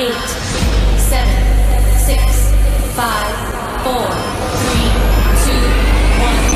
8, 7, 6, 5, 4, 3, 2, 1.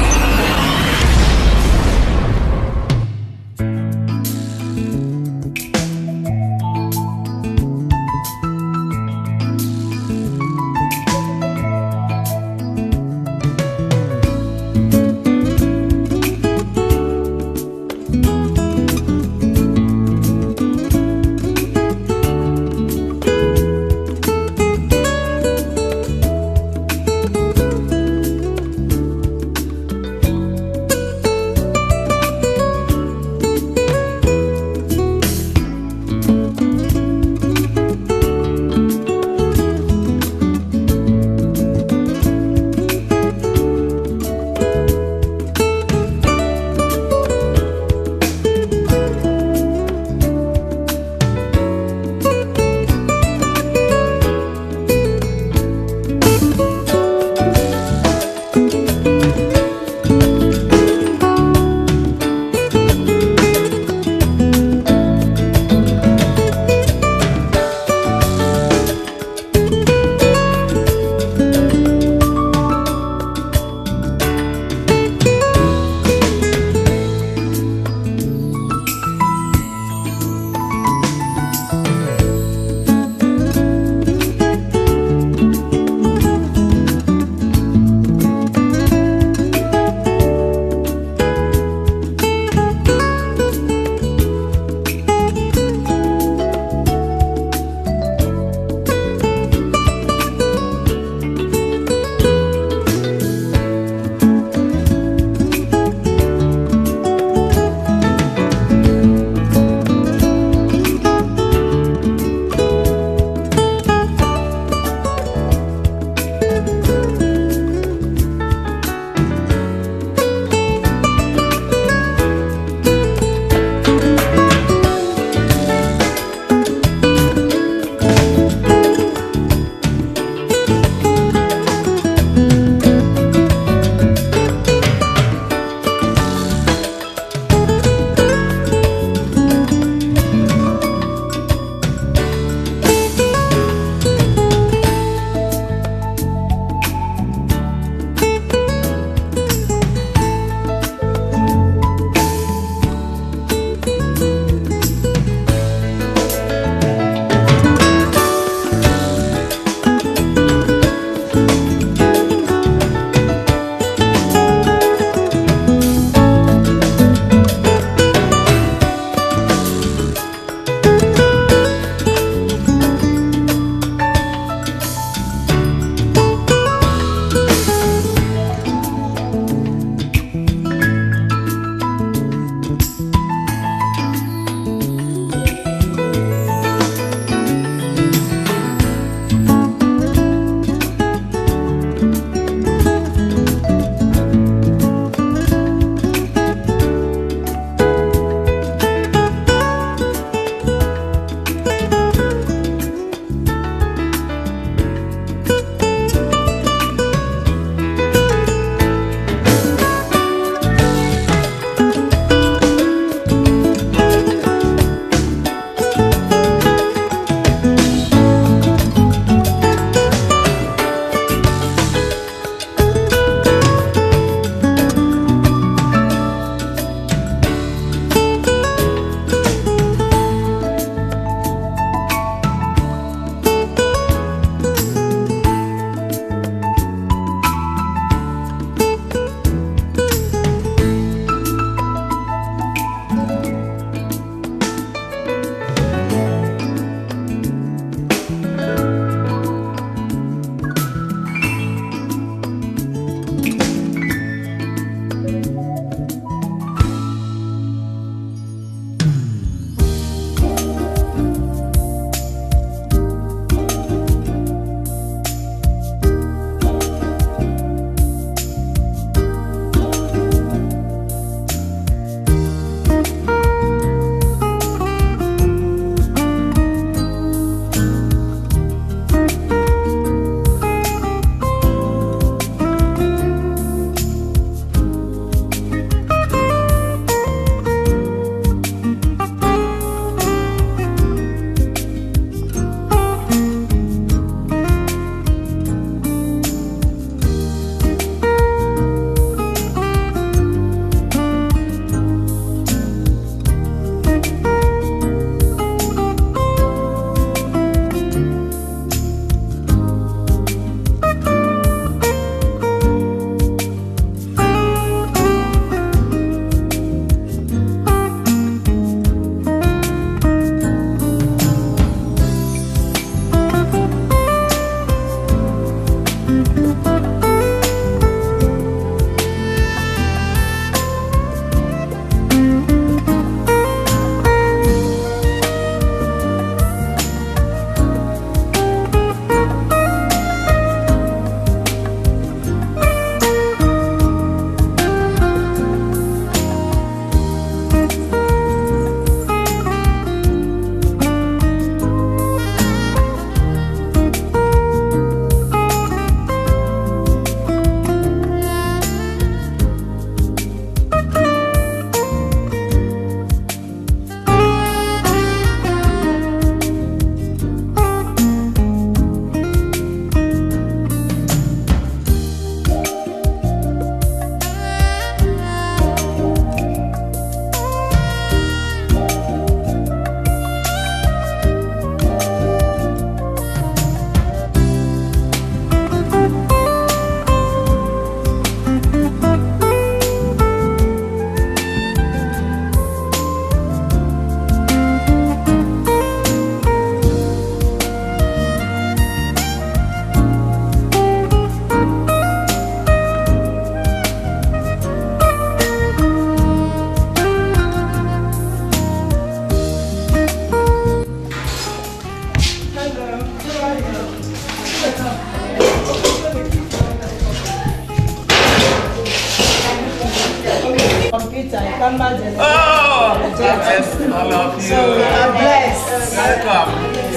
Computer, camera generation. Oh, bless all of you. So we are blessed. Welcome.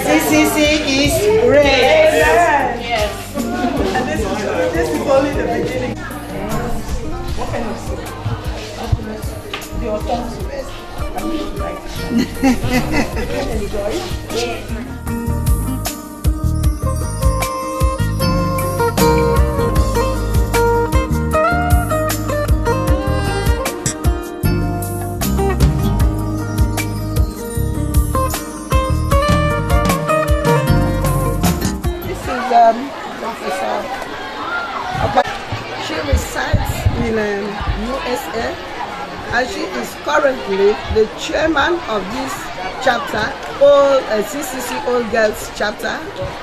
CCC is great. Yes. And this is only the beginning. What kind of soup? The autumn soup. Enjoy. She resides in USA and she is currently the chairman of this chapter, CCC All Girls chapter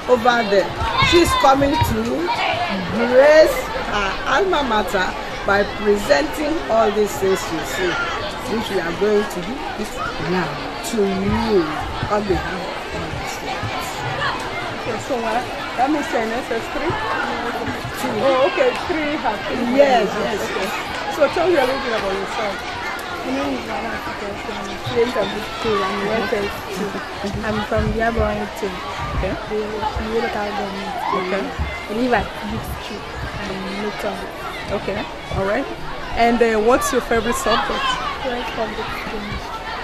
over there. She is coming to grace her alma mater by presenting all these things you see, which we are going to do this now to you on behalf of the students. Okay, so that means you're in SS3? Oh, okay, 3 have 3. Yes. Okay. So tell me a little bit about yourself. My name is Rana Akpan. I'm a student of this school. I'm in SS2. I'm from the Abroad team. Okay. The local government. Okay. I live at Big Street and Newton. Okay, all right. And what's your favorite subject? Right subject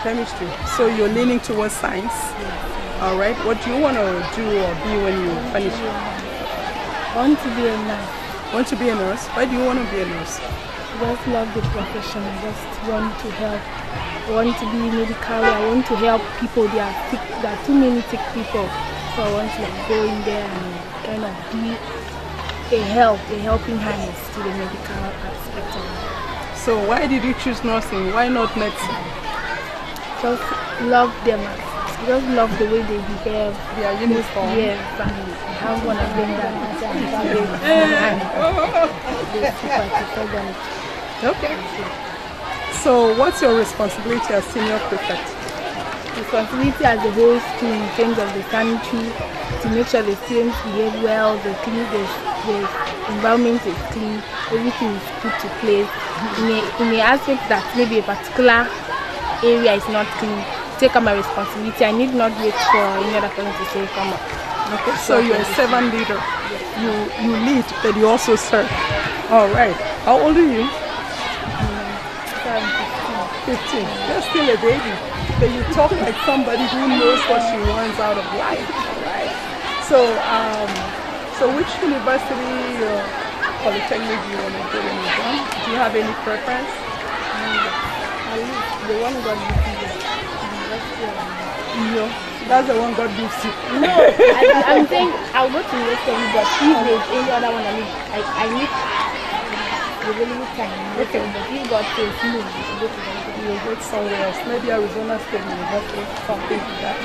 Chemistry. So you're leaning towards science? Yes. All right. What do you want to do or be when you finish? I want to be a nurse. Want to be a nurse? Why do you want to be a nurse? I just love the profession. I just want to help. I want to be medical. I want to help people. There are sick. There are too many sick people. So I want to go in there and kind of be a helping hand to the medical aspect of it. So why did you choose nursing? Why not medicine? Just love them. I just love the way they behave. Their uniform. Yes, and I have one of them that Okay. So what's your responsibility as senior prefect? Responsibility as the whole school in terms of the sanitary, to make sure the students behave well, the environment is clean, everything is put to place. In the aspect that maybe a particular area is not clean, take up my responsibility. I need not wait for any other person to say come up. Okay, so you're a servant leader. You lead, but you also serve. All right. How old are you? 15. You're still a baby. But you talk like somebody who knows what she wants out of life. All right. So which university or polytechnic do you want to go when you're done? Do you have any preference? The one God gives you. No. That's the one God gives you. No, I'm saying I'll go to university, but if there's any other one, I need the really time. Okay. But if God says no, I should go to university. You'll go somewhere else. Maybe Arizona State University, something like that.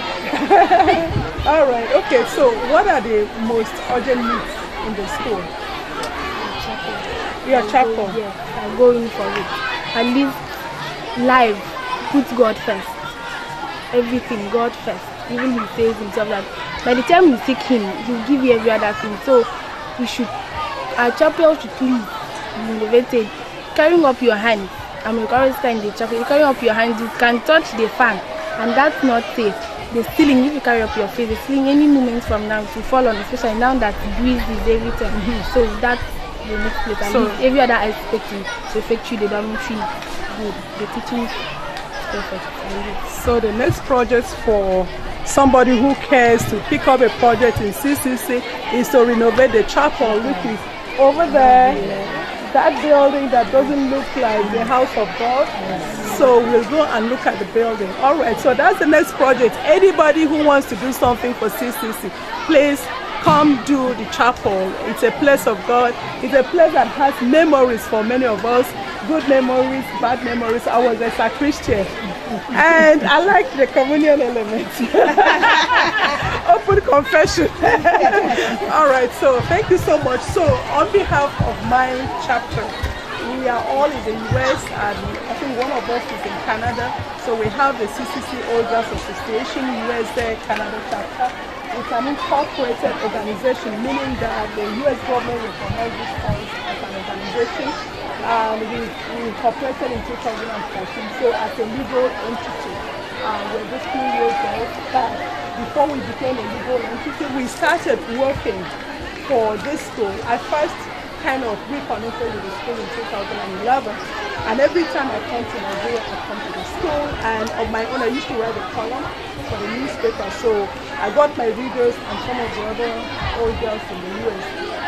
All right. Okay. So, what are the most urgent needs in the school? Your chapel. Yes, I go in for it. I live life. Put God first. Everything God first. Even He says Himself that by the time you seek Him, He'll give you every other thing. So our chapel should please be innovated. Carrying up your hands. I'm a chorister in the chapel. You carry up your hands, you can touch the fan, and that's not safe. The ceiling, if you carry up your face, the ceiling, any moment from now, to fall on, especially now that breeze is everything. So that's the next place. And so, every other aspect to affect you, the dormitory, good. The teaching is perfect. So the next project for somebody who cares to pick up a project in CCC is to renovate the chapel, which is over there. That building that doesn't look like the house of God. So we'll go and look at the building. All right, so that's the next project. Anybody who wants to do something for CCC, please come do the chapel. It's a place of God. It's a place that has memories for many of us. Good memories, bad memories. I was a sacristan and I like the communion element. Open confession. All right, so thank you so much. So on behalf of my chapter, we are all in the US and I think one of us is in Canada. So we have the CCC All Girls Association USA Canada chapter. It's an incorporated organization, meaning that the US government recognizes this as an organization. and we incorporated in 2014. So as a legal entity, we're just 2 years old. But before we became a legal entity, we started working for this school. I first kind of reconnected with the school in 2011, and every time I come to Nigeria, I come to the school, and of my own, I used to write a column for the newspaper, so I got my readers and some of the other old girls in the US.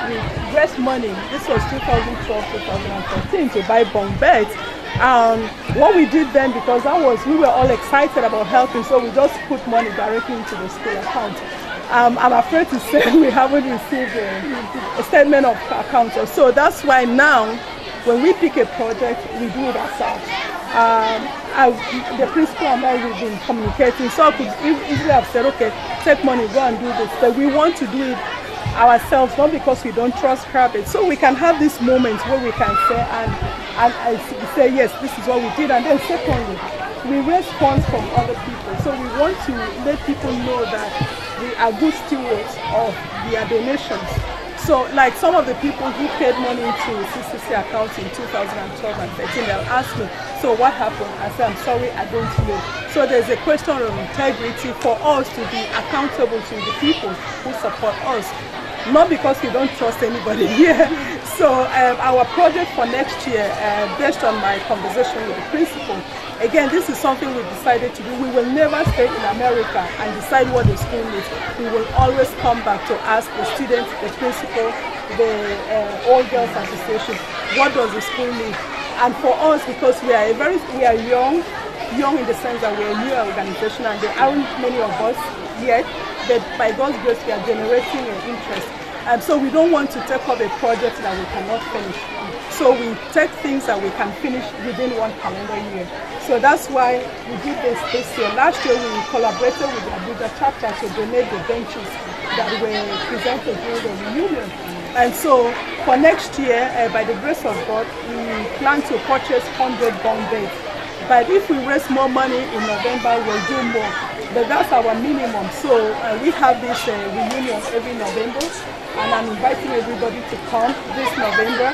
We raised money. This was 2012, 2013 to buy bunk beds. What we did then, because we were all excited about helping, so we just put money directly into the school account. I'm afraid to say we haven't received a statement of account. So that's why now, when we pick a project, we do it ourselves. The principal and I, we've been communicating, so I could easily have said, okay, take money, go and do this. But we want to do it ourselves, not because we don't trust Rabbit. So we can have these moments where we can say, and I say, yes, this is what we did. And then secondly, we raise funds from other people. So we want to let people know that we are good stewards of their donations. So like some of the people who paid money into CCC accounts in 2012 and 13, they'll ask me, so what happened? I say, I'm sorry, I don't know. So there's a question of integrity for us to be accountable to the people who support us. Not because we don't trust anybody here. So our project for next year, based on my conversation with the principal, again, this is something we decided to do. We will never stay in America and decide what the school needs. We will always come back to ask the students, the principal, the All Girls Association, what does the school need? And for us, because we are young in the sense that we're a new organization and there aren't many of us yet, but by God's grace, we are generating an interest. And so we don't want to take up a project that we cannot finish. So we take things that we can finish within 1 calendar year. So that's why we did this year. Last year we collaborated with the Abuja chapter to donate the benches that were presented during the reunion. And so for next year, by the grace of God, we plan to purchase 100 bunk beds. But if we raise more money in November, we'll do more. But that's our minimum. So we have this reunion every November, and I'm inviting everybody to come this November.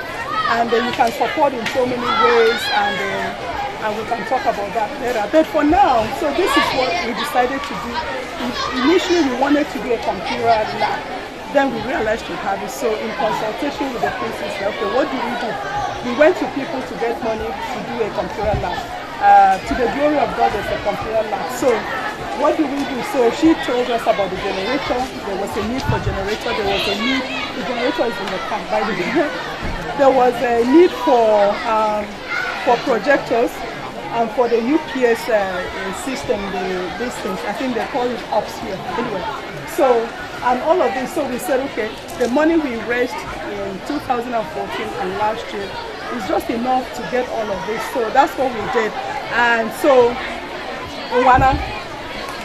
And you can support in so many ways, and we can talk about that later. But for now, so this is what we decided to do. Initially, we wanted to do a computer lab. Then we realized we have it. So in consultation with the principal, okay, what do? We went to people to get money to do a computer lab. To the glory of God, there's a computer lab. So what do? So she told us about the generator. There was a need for generator. There was a need. The generator is in the car, by the way. There was a need for projectors and for the UPS system, these things. I think they call it ops here. Anyway, so and all of this. So we said, okay, the money we raised in 2014 and last year is just enough to get all of this. So that's what we did. And so, Uwana,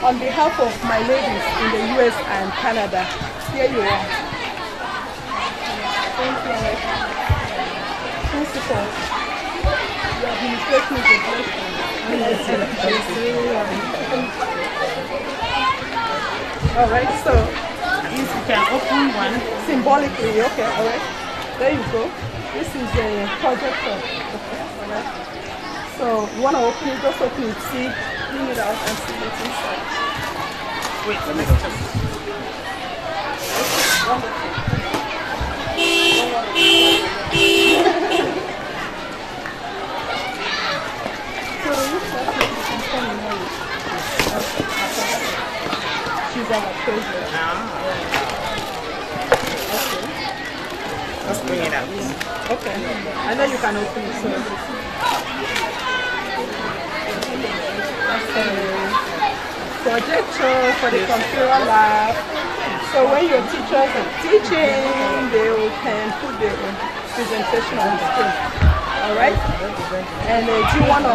on behalf of my ladies in the US and Canada, here you are. Thank you. Principal, your administration is a blessing. All right, so you can open one. Symbolically, okay, all right. There you go. This is a projector. Okay, all right. So you want to open it, just open it, see, bring it out and see what's inside. Wait, let me just. Wonderful. So it looks like you can come in here. She's our treasurer. Okay. Let's bring it out. Okay. I know you can open it, so. That's a projector for the computer lab. So when your teachers are teaching, they can put the presentation on the screen. All right? And do you want to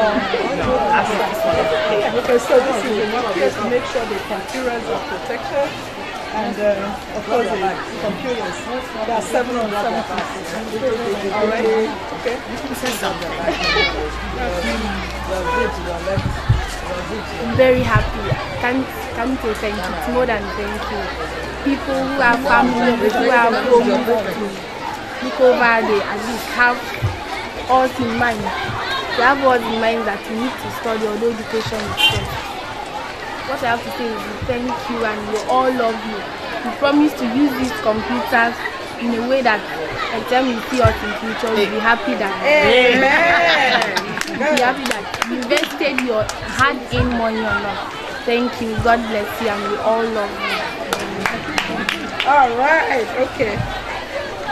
okay, so this is a just to make sure the computers are protected. And of course the computers. There are 7 on 7 pieces. All right? Okay? I'm very happy. Can't say thank you. It's more than thank you. People who have family, who have home, to look over, they at least have us in mind. They have us in mind that we need to study, although education is first. What I have to say is we thank you and we all love you. We promise to use these computers in a way that anytime you see us in future, we'll be happy that we'll be happy that you invested your hard-earned money on us. Thank you. God bless you and we all love you. All right. Okay.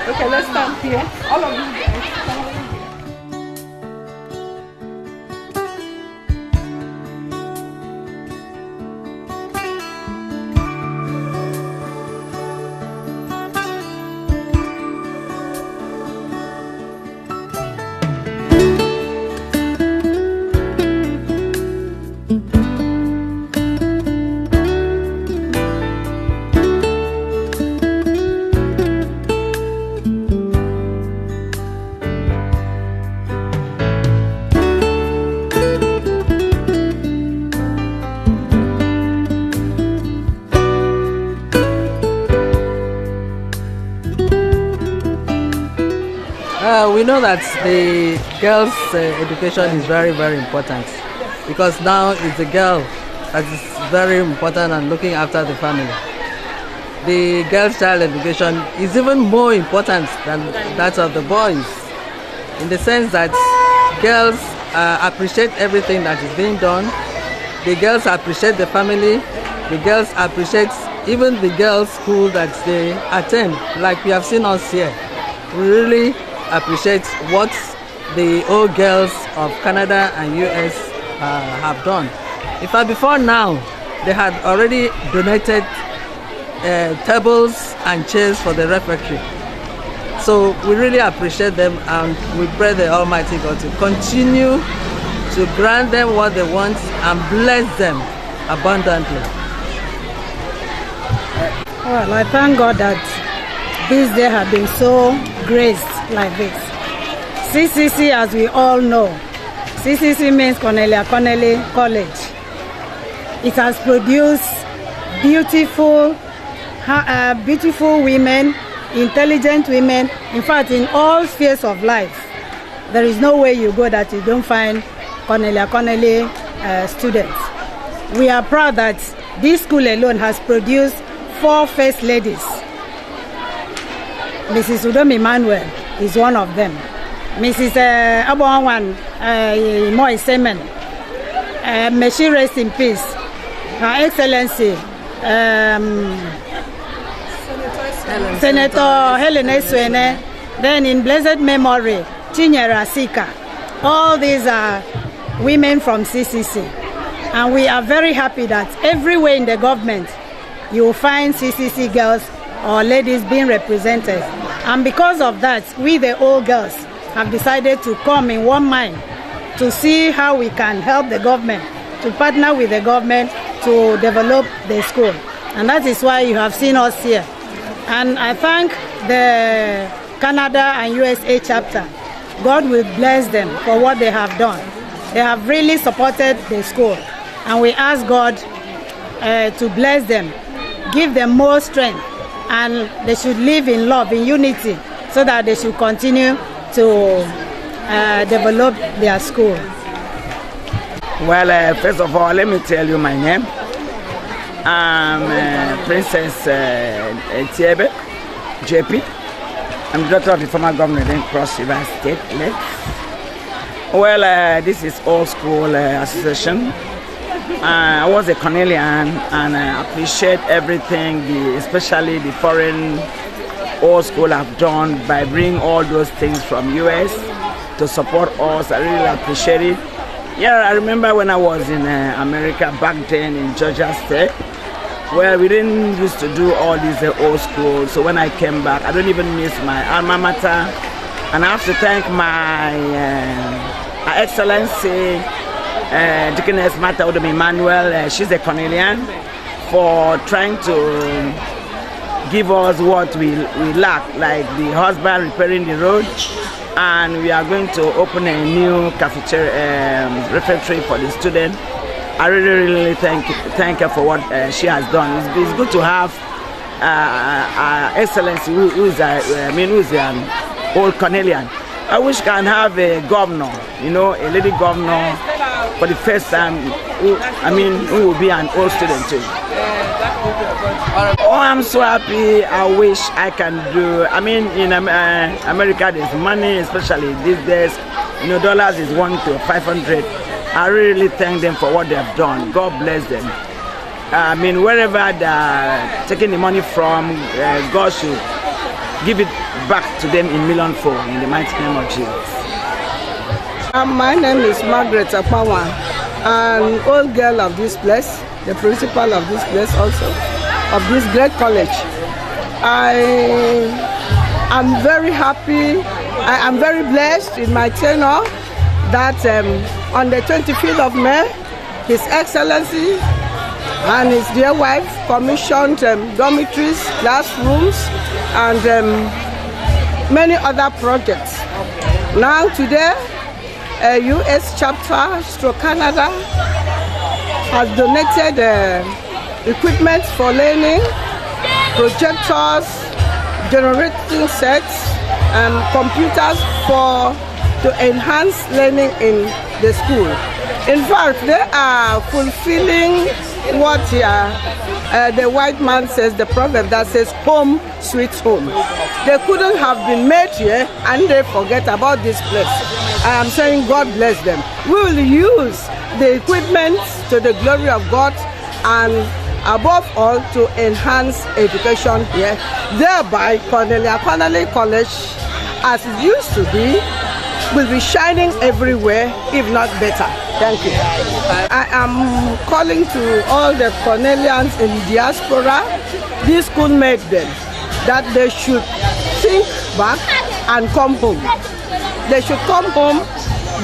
Okay, let's stand here. All of you guys. We know that the girls' education is very, very important because now it's the girl that is very important and looking after the family. The girls' child education is even more important than that of the boys in the sense that girls appreciate everything that is being done. The girls appreciate the family. The girls appreciate even the girls' school that they attend, like we have seen us here. We really appreciate what the old girls of Canada and US have done. In fact, before now, they had already donated tables and chairs for the refectory. So we really appreciate them and we pray the Almighty God to continue to grant them what they want and bless them abundantly. Well, I thank God that this day have been so graced like this. CCC, as we all know, CCC means Cornelia Connelly College. It has produced beautiful women, intelligent women. In fact, in all spheres of life, there is no way you go that you don't find Cornelia Connelly students. We are proud that this school alone has produced 4 first ladies. Mrs. Udom Emmanuel is one of them. Mrs. Akpan-Obong Moy Semen. May she rest in peace. Her Excellency Senator Helen Eswene. Then in blessed memory, Chinyere Asika. All these are women from CCC. And we are very happy that everywhere in the government you will find CCC girls or ladies being represented. And because of that, we the old girls have decided to come in one mind to see how we can help the government, to partner with the government to develop the school. And that is why you have seen us here. And I thank the Canada and USA chapter. God will bless them for what they have done. They have really supported the school. And we ask God to bless them, give them more strength, and they should live in love, in unity, so that they should continue to develop their school. Well, first of all, let me tell you my name. I'm Princess Tiebe JP. I'm the daughter of the former governor in Cross River State. Well, this is Old School Association. I was a Cornelian and I appreciate everything, especially the foreign old school have done by bringing all those things from US to support us. I really appreciate it. Yeah, I remember when I was in America back then in Georgia State. Well, we didn't used to do all these old school. So when I came back, I don't even miss my alma mater. And I have to thank my Excellency Deaconess Martha Udom Emmanuel. She's a Cornelian, for trying to give us what we lack, like the husband repairing the road. And we are going to open a new cafeteria refectory for the students. I really thank her for what she has done. It's good to have Excellency who's an old Cornelian. I wish I can have a governor, you know, a lady governor for the first time. Who will be an old student too. Oh, I'm so happy. I wish I can do. I mean, in America, there's money, especially these days. You know, dollars is 1 to 500. I really thank them for what they have done. God bless them. I mean, wherever they're taking the money from, God should give it back to them in millionfold in the mighty name of Jesus. My name is Margaret Akpan-Obong, an old girl of this place, the principal of this place also, of this great college. I am very happy, I am very blessed in my tenure that on the 25th of May, His Excellency and his dear wife commissioned dormitories, classrooms, and many other projects. Now today, a U.S. chapter, Canada, has donated equipment for learning, projectors, generating sets, and computers to enhance learning in the school. In fact, they are fulfilling what the white man says, the proverb that says, home sweet home. They couldn't have been made here and they forget about this place. I am saying God bless them. We will use the equipment to the glory of God and above all to enhance education here. Thereby, Cornelia College, as it used to be, will be shining everywhere, if not better. Thank you. I am calling to all the Cornelians in diaspora, this school made them, that they should think back and come home. They should come home,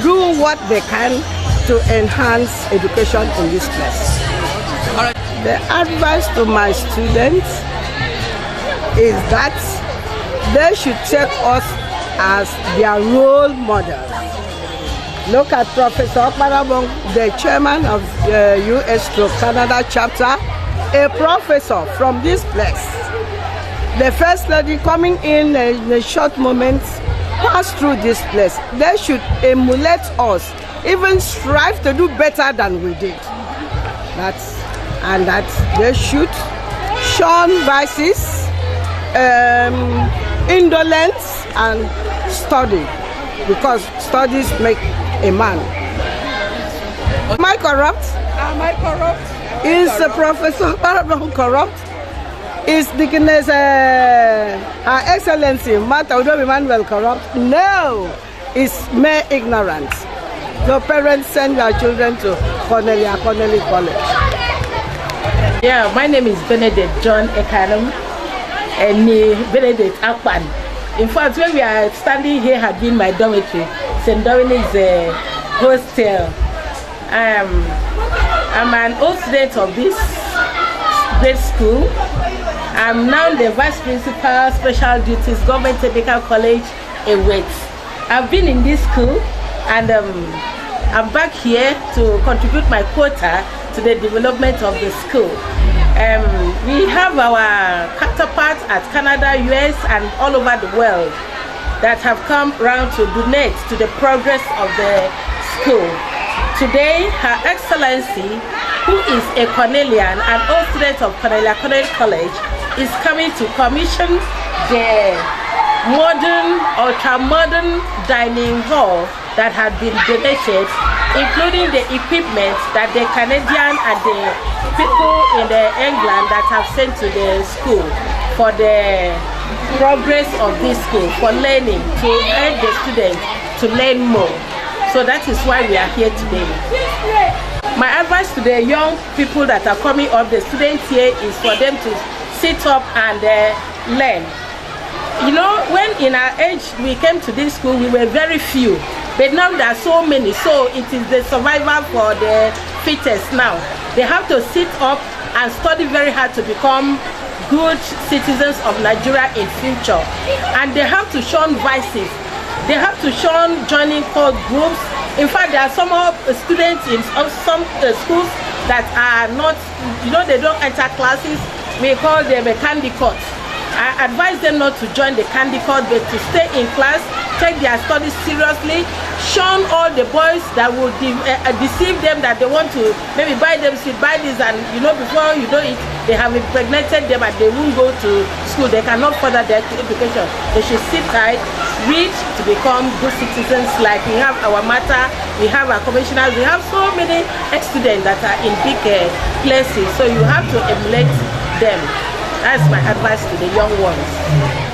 do what they can to enhance education in this place. The advice to my students is that they should take us as their role models. Look at Professor Akpan-Obong, the chairman of the U.S.-Canada chapter, a professor from this place. The First Lady coming in a short moment passed through this place. They should emulate us, even strive to do better than we did. That they should shun vices, indolence, and study, because studies make a man. Am I corrupt? Am I corrupt? Is Professor Akpan-Obong corrupt? Is Deaconess Her Excellency Martha Udoh Emmanuel corrupt? No, it's mere ignorance. So parents send their children to Cornelia College. Yeah, my name is Benedict John Ekanum and Benedict Akpan. In fact, when we are standing here had been my dormitory. St. Dominic's hostel. I'm an old student of this great school. I'm now the Vice Principal, Special Duties, Government Technical College, Ewet. I've been in this school and I'm back here to contribute my quota to the development of the school. We have our counterparts at Canada, US, and all over the world that have come round to donate to the progress of the school. Today, Her Excellency, who is a Cornelian, an old student of Cornelia College, is coming to commission the modern, ultra-modern dining hall that had been donated, including the equipment that the Canadian and the people in England that have sent to the school for the progress of this school, for learning, to help the students to learn more. So that is why we are here today. My advice to the young people that are coming up, the students here, is for them to sit up and learn. You know, when in our age we came to this school, we were very few, but now there are so many, so it is the survival for the fittest now. They have to sit up and study very hard to become good citizens of Nigeria in future. And they have to shun vices. They have to shun joining cult groups. In fact, there are some students in some schools that are not, you know, they don't enter classes. We call them a candy court. I advise them not to join the candy court, but to stay in class take their studies seriously, shun all the boys that would deceive them, that they want to maybe buy them sweet, buy this, and before you know it, they have impregnated them and they won't go to school. They cannot further their education. They should sit tight, read to become good citizens. Like we have our matter, we have our commissioners, we have so many ex-students that are in big places. So you have to emulate them. That's my advice to the young ones.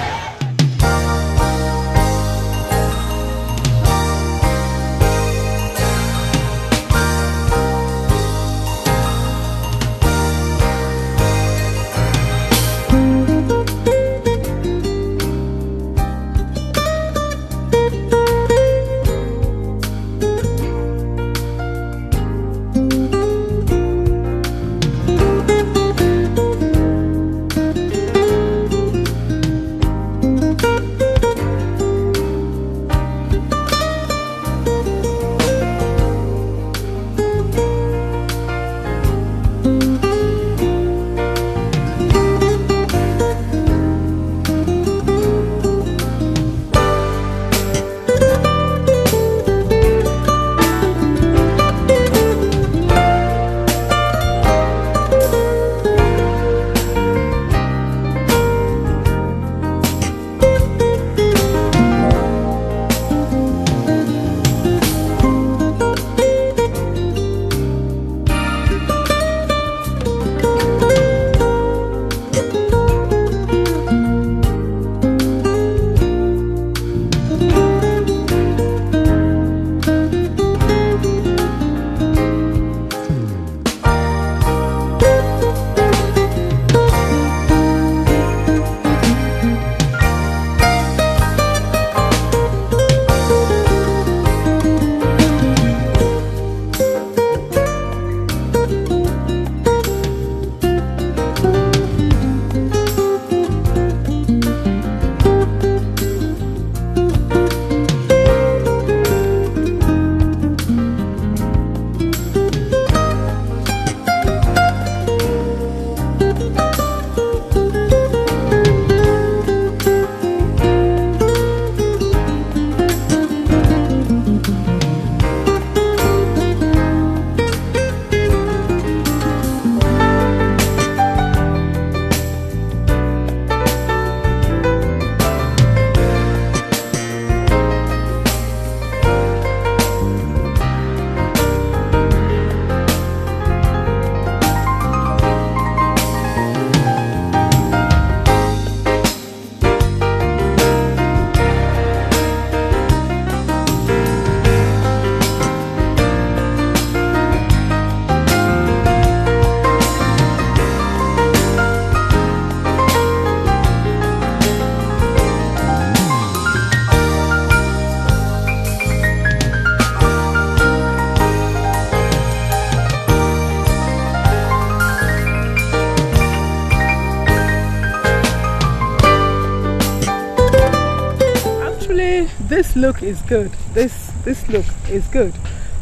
This look is good. This look is good.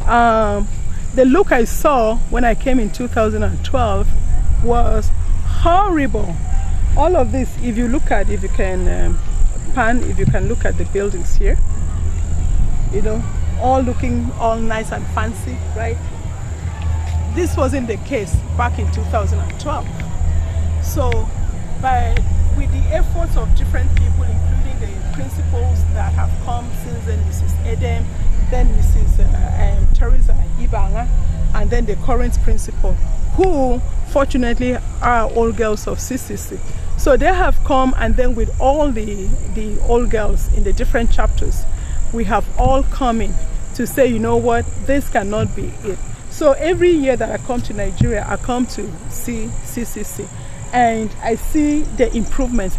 The look I saw when I came in 2012 was horrible. All of this, if you look at, if you can if you can look at the buildings here, you know, all looking all nice and fancy, right? This wasn't the case back in 2012. So, with the efforts of different people, including the principals that have come since then, Mrs. Edem, then Mrs. Teresa Ibanga, and then the current principal, who fortunately are all girls of CCC. So they have come, and then with all the old girls in the different chapters, we have all come in to say, you know what, this cannot be it. So every year that I come to Nigeria, I come to see CCC, and I see the improvements.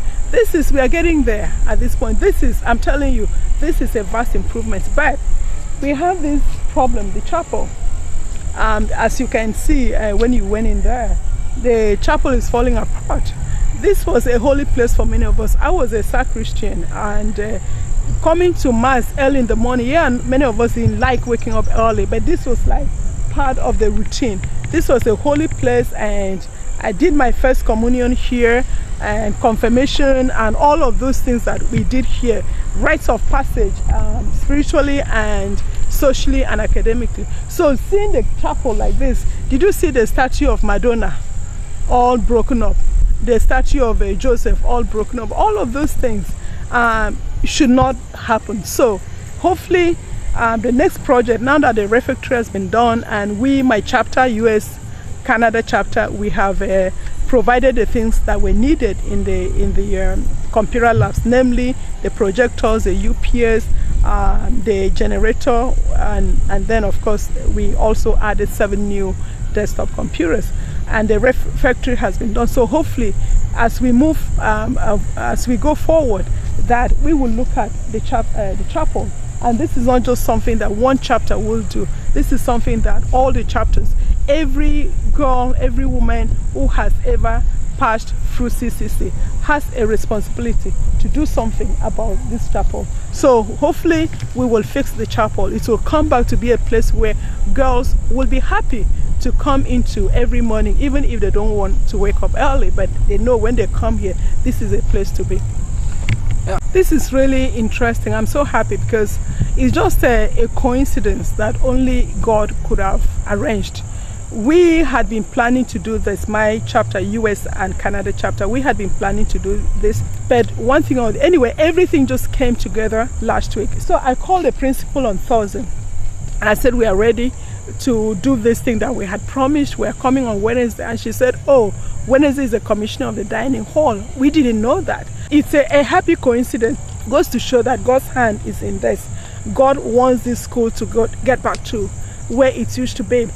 We are getting there at this point. I'm telling you, this is a vast improvement. But we have this problem, the chapel. As you can see, when you went in there, the chapel is falling apart. This was a holy place for many of us. I was a sacristan, and coming to mass early in the morning, yeah, many of us didn't like waking up early, but this was like part of the routine. This was a holy place, and I did my first communion here, and confirmation, and all of those things that we did here. rites of passage, spiritually and socially and academically. So seeing the chapel like this, did you see the statue of Madonna all broken up, the statue of Joseph all broken up? All of those things should not happen. So hopefully the next project, now that the refectory has been done, and we, my chapter, US Canada chapter, we have provided the things that were needed in the computer labs, namely the projectors, the UPS, the generator, and then of course we also added 7 new desktop computers, and the refectory has been done. So hopefully as we move, as we go forward, that we will look at the chapel. And this is not just something that one chapter will do. This is something that all the chapters, every girl, every woman who has ever passed through CCC has a responsibility to do something about this chapel. So hopefully we will fix the chapel. It will come back to be a place where girls will be happy to come into every morning, even if they don't want to wake up early, but they know when they come here, this is a place to be. Yeah. This is really interesting. I'm so happy because it's just a coincidence that only God could have arranged. We had been planning to do this, my chapter, US and Canada chapter, we had been planning to do this, but one thing or anyway, everything just came together last week. So I called the principal on Thursday and I said, we are ready to do this thing that we had promised. We're coming on Wednesday. And she said, oh, Wednesday is the commissioner of the dining hall. We didn't know that. It's a happy coincidence. It goes to show that God's hand is in this. God wants this school to get back to where it used to be,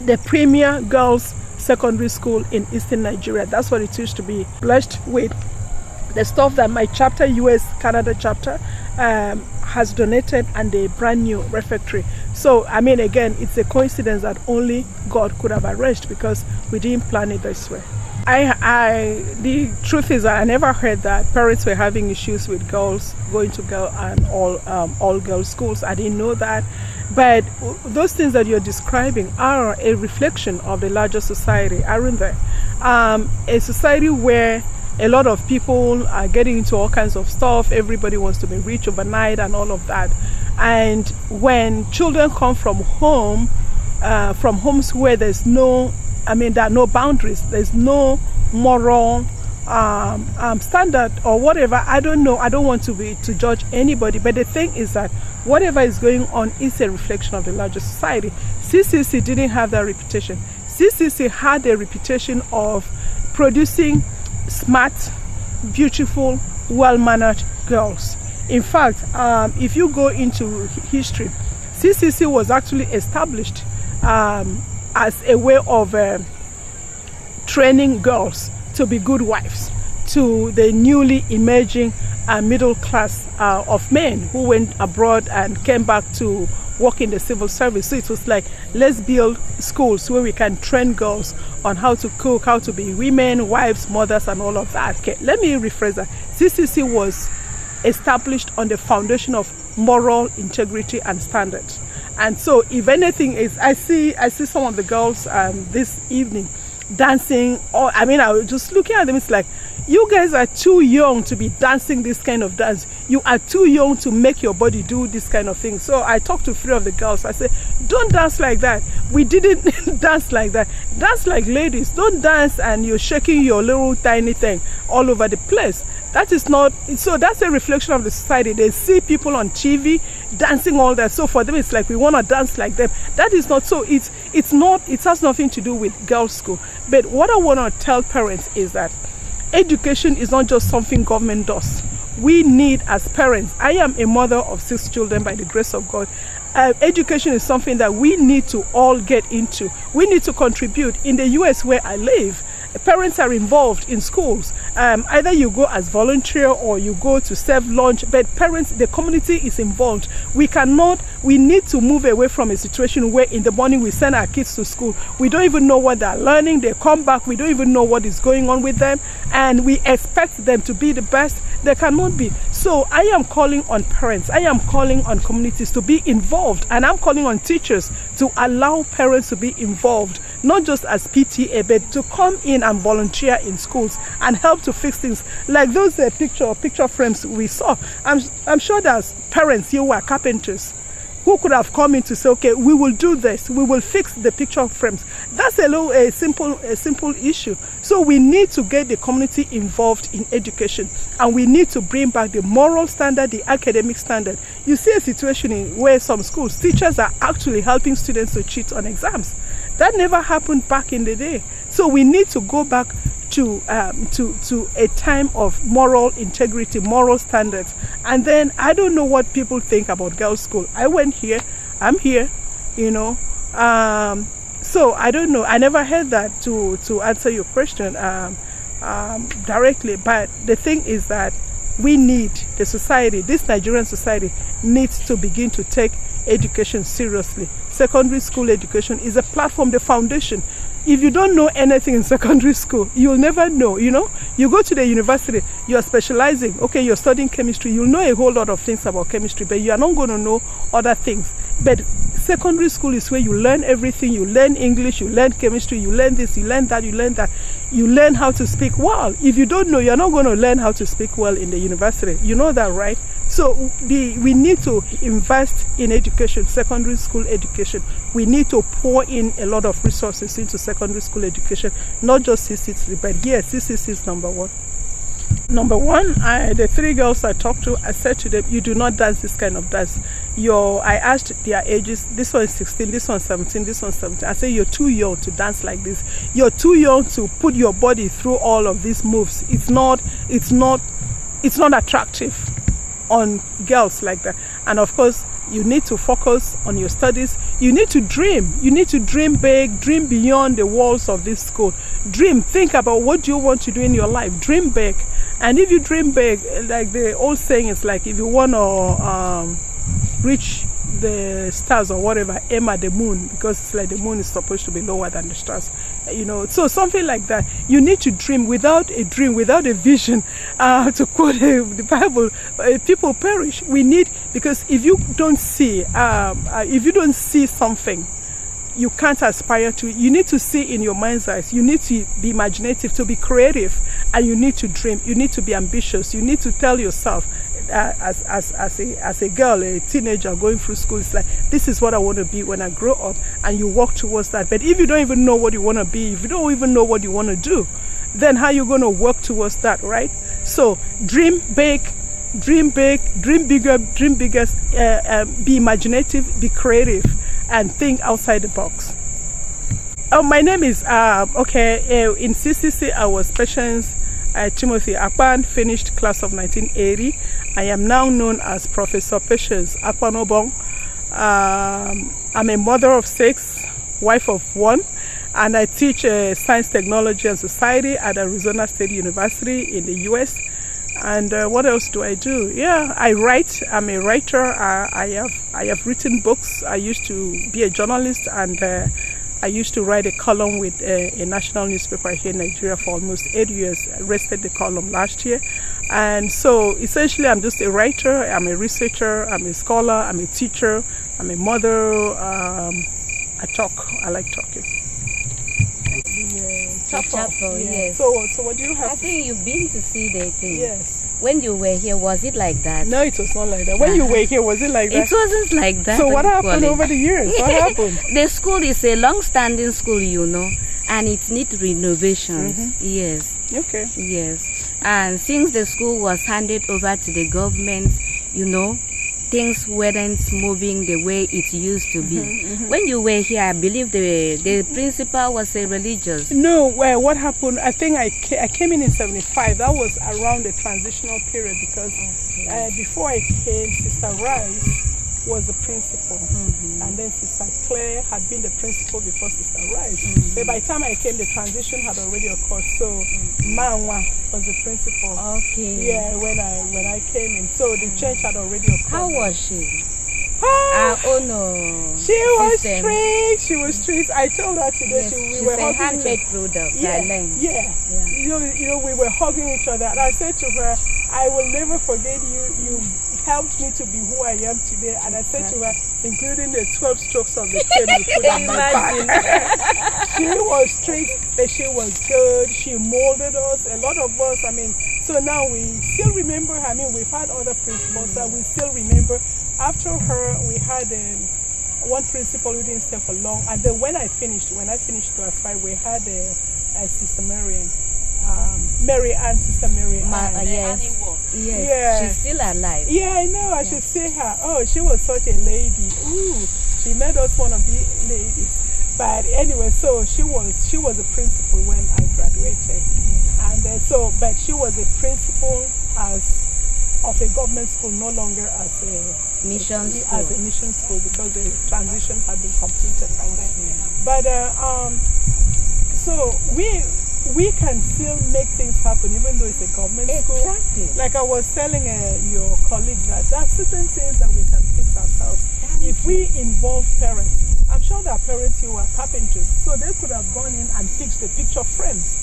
the premier girls secondary school in Eastern Nigeria. That's what it used to be. Blessed with the stuff that my chapter, US Canada chapter, has donated, and the brand new refectory. So I mean, again, it's a coincidence that only God could have arranged, because we didn't plan it this way. The truth is that I never heard that parents were having issues with girls going to girl and all girls schools. I didn't know that. But those things that you're describing are a reflection of the larger society, aren't they? A society where a lot of people are getting into all kinds of stuff. Everybody wants to be rich overnight and all of that. And when children come from homes where there's no, there are no boundaries, there's no moral standard or whatever. I don't know. I don't want to judge anybody. But the thing is that whatever is going on is a reflection of the larger society. CCC didn't have that reputation. CCC had a reputation of producing smart, beautiful, well-mannered girls. In fact, if you go into history, CCC was actually established as a way of training girls to be good wives to the newly emerging middle class of men who went abroad and came back to work in the civil service. So it was like, let's build schools where we can train girls on how to cook, how to be women, wives, mothers, and all of that. Okay, let me rephrase that. CCC was established on the foundation of moral integrity and standards. And so if anything is, I see some of the girls this evening dancing, or I was just looking at them, it's like, you guys are too young to be dancing this kind of dance. You are too young to make your body do this kind of thing. So I talked to 3 of the girls. I said, don't dance like that. We didn't dance like that. Dance like ladies. Don't dance and you're shaking your little tiny thing all over the place. That is not, so that's a reflection of the society. They see people on TV dancing all that. So for them, it's like, we want to dance like them. That is not so. It's not, it has nothing to do with girls' school. But what I want to tell parents is that education is not just something government does. We need, as parents, I am a mother of 6 children by the grace of God. Education is something that we need to all get into. We need to contribute. In the US where I live, parents are involved in schools. Either you go as volunteer or you go to serve lunch, but parents, the community is involved. We need to move away from a situation where in the morning we send our kids to school. We don't even know what they're learning. They come back, we don't even know what is going on with them, and we expect them to be the best. They cannot be. So I am calling on parents. I am calling on communities to be involved, and I'm calling on teachers to allow parents to be involved. not just as PTA, but to come in and volunteer in schools and help to fix things like those picture frames we saw. I'm sure there's parents here who are carpenters who could have come in to say, okay, we will do this, we will fix the picture frames. That's a simple issue. So we need to get the community involved in education, and we need to bring back the moral standard, the academic standard. You see a situation where some schools, teachers are actually helping students to cheat on exams. That never happened back in the day. So we need to go back to a time of moral integrity, moral standards. And then I don't know what people think about girls' school. I went here, I'm here, you know. So I don't know. I never heard that to answer your question directly. But the thing is that we need the society, this Nigerian society needs to begin to take education seriously. Secondary school education is a platform, the foundation. If you don't know anything in secondary school, you'll never know, you know. You go to the university, you're specializing, okay, you're studying chemistry, you'll know a whole lot of things about chemistry, but you are not going to know other things. But secondary school is where you learn everything. You learn English, you learn chemistry, you learn this, you learn that, you learn that. You learn how to speak well. If you don't know, you're not going to learn how to speak well in the university. You know that, right? So we need to invest in education, secondary school education. We need to pour in a lot of resources into secondary school education, not just CCC, but here CCC is number one. Number one, the three girls I talked to, I said to them, you do not dance this kind of dance. I asked their ages. This one is 16, this one is 17, this one is 17. I said, you're too young to dance like this. You're too young to put your body through all of these moves. It's not attractive on girls like that. And of course, you need to focus on your studies. You need to dream. You need to dream big, dream beyond the walls of this school. Dream, think about what you want to do in your life. Dream big. And if you dream big, like the old saying is like, if you want to reach the stars or whatever, aim at the moon, because it's like the moon is supposed to be lower than the stars, you know. So something like that. You need to dream. Without a dream, without a vision, to quote the Bible, people perish. We need, because if you don't see something, you can't aspire to it. You need to see in your mind's eyes. You need to be imaginative, to be creative, and you need to dream. You need to be ambitious. You need to tell yourself, as a girl, a teenager going through school, it's like, this is what I want to be when I grow up, and you work towards that. But if you don't even know what you want to be, if you don't even know what you want to do, then how are you going to work towards that, right? So dream big, dream bigger, dream biggest, be imaginative, be creative, and think outside the box. My name is, in CCC I was Patience Timothy Akpan, finished class of 1980. I am now known as Professor Patience Akpan-Obong. I'm a mother of 6, wife of 1, and I teach science, technology, and society at Arizona State University in the US. And what else do I do? Yeah, I write. I'm a writer. I have written books. I used to be a journalist, and I used to write a column with a national newspaper here in Nigeria for almost 8 years. I rested the column last year. And so essentially I'm just a writer, I'm a researcher, I'm a scholar, I'm a teacher, I'm a mother. I like talking. Chapel, yes. So what do you have? I think you've been to see the thing. Yes. When you were here, was it like that? No, it was not like that. When you were here, was it like that? It wasn't like that. So what happened over the years? What happened? The school is a long-standing school, you know, and it needs renovations. Mm-hmm. Yes. Okay. Yes. And since the school was handed over to the government, you know, things weren't moving the way it used to be. Mm-hmm, mm-hmm. When you were here, I believe the principal was a religious. No, what happened, I think I came in 75. That was around the transitional period, because before I came, Sister Rice was the principal. Mm-hmm. And then Sister Claire had been the principal before Sister Rice. Mm-hmm. But by the time I came, the transition had already occurred. So Manwa was the principal. Okay. Yeah, when I came in. So the church had already occurred. How was she? Oh no. She was strict. She was strict. I told her today. Yes, we were a handmade product. Yeah. You know, we were hugging each other, and I said to her, I will never forget you helped me to be who I am today. And I said to her, including the 12 strokes of the chain you put on my back. She was strict, but she was good. She molded us, a lot of us. I mean, so now we still remember her. I mean, we've had other principals that we still remember. After her, we had one principal who didn't stay for long. And then when I finished class 5, we had a Sister Marian. Sister Mary Ann. Yes. Yeah. She's still alive. Yeah, I know. I should say her. Oh, she was such a lady. Ooh, she made us want to be ladies. But anyway, so she was a principal when I graduated, and but she was a principal of a government school, no longer as a mission school because the transition had been completed by then. But so we can still make things happen even though it's a government school. Exactly. Like I was telling your colleague that there are certain things that we can fix ourselves. If we involve parents, I'm sure there are parents who are carpenters, so they could have gone in and fixed the picture frames.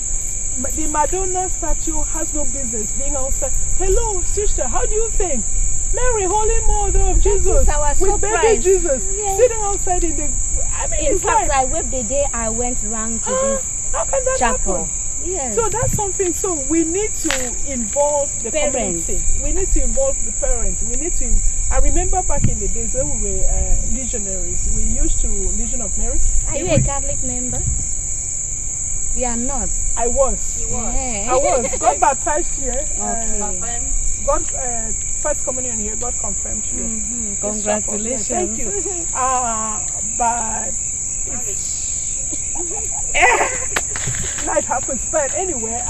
The Madonna statue has no business being outside. Hello, sister, how do you think? Mary, Holy Mother of Jesus, with baby Jesus, sitting outside in the... I mean, in fact, I wept the day I went round to this how can that chapel. Happen? Yes. So that's something. So we need to involve the parents. Community. We need to involve the parents. We need to. I remember back in the days when we were legionaries, we used to Legion of Mary. Are you a Catholic member? You are not. I was. Yeah. I was. Got baptized here. Okay. Got first communion here. Got confirmed here. Congratulations. Thank you. But life happens. But anyway,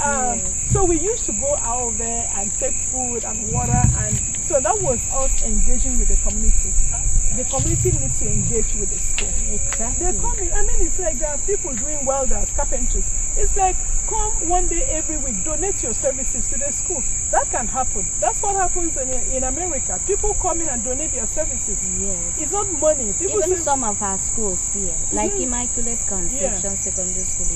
so we used to go out there and take food and water, and so that was us engaging with the community. The community needs to engage with the school. Exactly. They're coming. I mean, it's like there are people doing welders, carpenters. It's like, come one day every week, donate your services to the school. That can happen. That's what happens in America. People come in and donate their services. Yes. It's not money. People even some of our schools here, like Immaculate Conception Secondary School,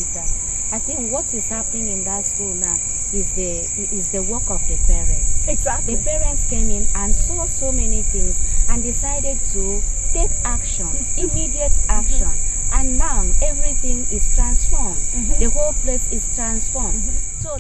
I think what is happening in that school now is the work of the parents. Exactly. The parents came in and saw so many things and decided to take action, immediate action. And now everything is transformed. The whole place is transformed. So